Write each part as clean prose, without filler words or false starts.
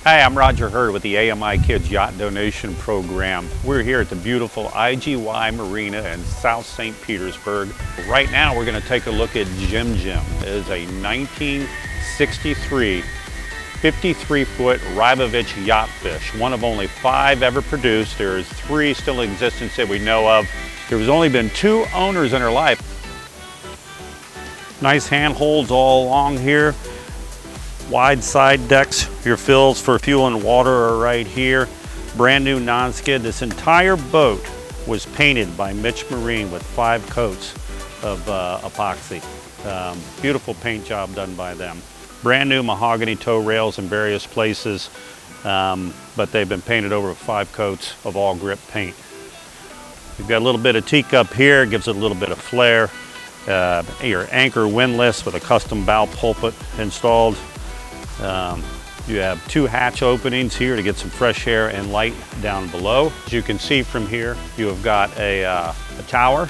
Hi, I'm Roger Hurd with the AMI Kids Yacht Donation Program. We're here at the beautiful IGY Marina in South St. Petersburg. Right now we're going to take a look at Jim Jim. It is a 1963 53-foot Rybovich Yachtfish, one of only 5 ever produced. There's 3 still in existence that we know of. There's only been 2 owners in her life. Nice handholds all along here. Wide side decks. Your fills for fuel and water are right here. Brand new non-skid. This entire boat was painted by Mitch Marine with 5 coats of epoxy. Beautiful paint job done by them. Brand new mahogany tow rails in various places, but they've been painted over with 5 coats of Awlgrip paint. You've got a little bit of teak up here, gives it a little bit of flair. Your anchor windlass with a custom bow pulpit installed. You have 2 hatch openings here to get some fresh air and light down below. As you can see from here, you have got a tower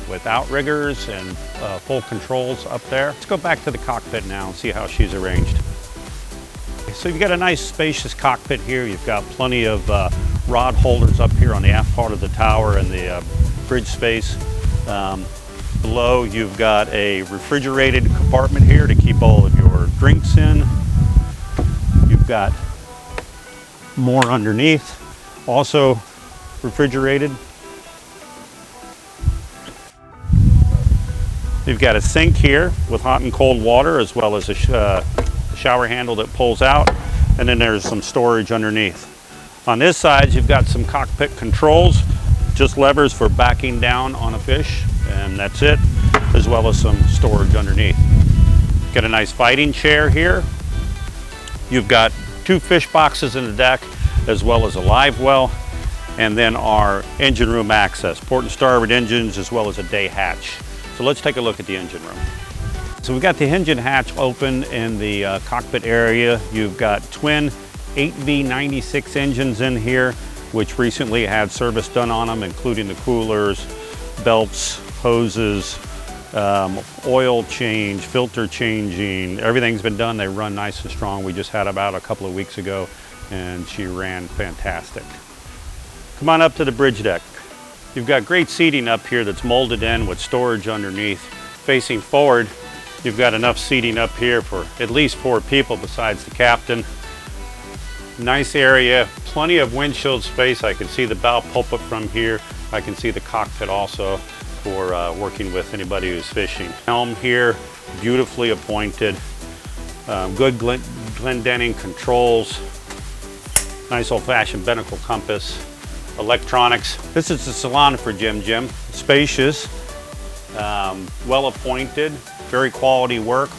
with outriggers and full controls up there. Let's go back to the cockpit now and see how she's arranged. So you've got a nice spacious cockpit here. You've got plenty of rod holders up here on the aft part of the tower and the bridge space. Below you've got a refrigerated compartment here to keep all of your drinks in. You've got more underneath, also refrigerated. You've got a sink here with hot and cold water, as well as a shower handle that pulls out, and then there's some storage underneath. On this side, you've got some cockpit controls, just levers for backing down on a fish, and that's it, as well as some storage underneath. Got a nice fighting chair here. You've got 2 fish boxes in the deck, as well as a live well, and then our engine room access, port and starboard engines, as well as a day hatch. So let's take a look at the engine room. So we've got the engine hatch open in the cockpit area. You've got twin 8V96 engines in here, which recently had service done on them, including the coolers, belts, hoses, oil change, filter changing. Everything's been done. They run nice and strong. We just had about a couple of weeks ago, and she ran fantastic. Come on up to the bridge deck. You've got great seating up here that's molded in with storage underneath. Facing forward, you've got enough seating up here for at least 4 people besides the captain. Nice area, plenty of windshield space. I can see the bow pulpit from here. I can see the cockpit also for working with anybody who's fishing. Helm here, beautifully appointed. Good Glendenning controls. Nice old-fashioned binnacle compass. Electronics. This is the salon for Jim Jim. Spacious, well appointed, very quality work.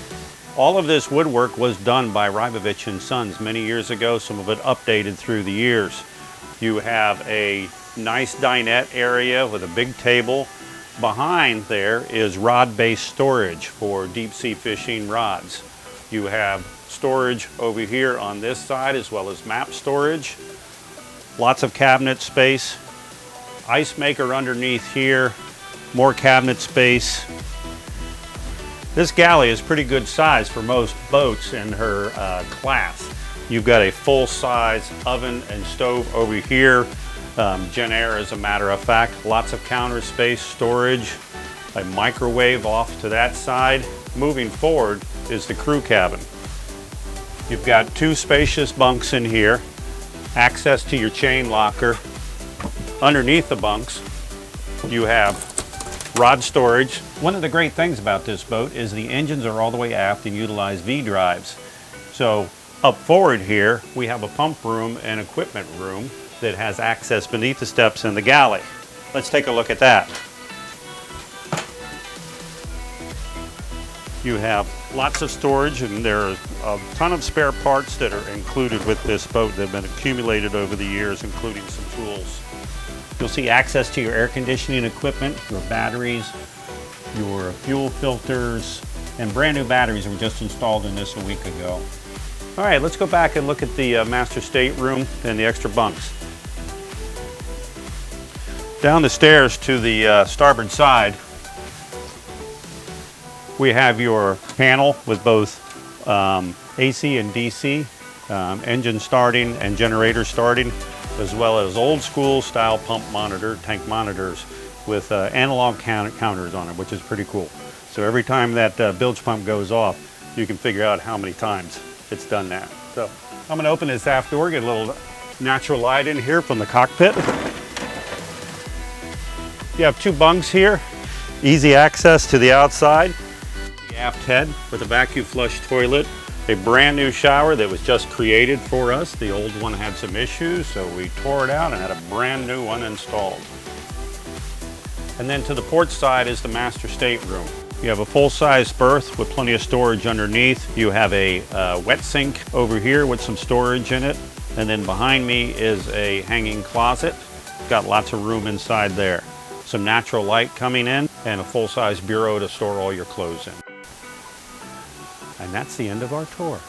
All of this woodwork was done by Rybovich and Sons many years ago, some of it updated through the years. You have a nice dinette area with a big table. Behind there is rod-based storage for deep sea fishing rods. You have storage over here on this side, as well as map storage. Lots of cabinet space. Ice maker underneath here. More cabinet space. This galley is pretty good size for most boats in her class. You've got a full-size oven and stove over here. Jen-Aire, as a matter of fact. Lots of counter space, storage, a microwave off to that side. Moving forward is the crew cabin. You've got 2 spacious bunks in here. Access to your chain locker. Underneath the bunks, you have rod storage. One of the great things about this boat is the engines are all the way aft and utilize V-drives. So up forward here, we have a pump room and equipment room that has access beneath the steps in the galley. Let's take a look at that. You have lots of storage, and there are a ton of spare parts that are included with this boat that have been accumulated over the years, including some tools. You'll see access to your air conditioning equipment, your batteries, your fuel filters, and brand new batteries were just installed in this a week ago. All right, let's go back and look at the master stateroom and the extra bunks. Down the stairs to the starboard side, we have your panel with both AC and DC engine starting and generator starting, as well as old school style pump monitor, tank monitors with analog counters on it, which is pretty cool. So every time that bilge pump goes off, you can figure out how many times it's done that. So I'm going to open this aft door, get a little natural light in here from the cockpit. You have 2 bunks here, easy access to the outside. The aft head with a vacuum flush toilet, a brand new shower that was just created for us. The old one had some issues, so we tore it out and had a brand new one installed. And then to the port side is the master stateroom. You have a full-size berth with plenty of storage underneath. You have a wet sink over here with some storage in it. And then behind me is a hanging closet. Got lots of room inside there. Some natural light coming in and a full-size bureau to store all your clothes in. And that's the end of our tour.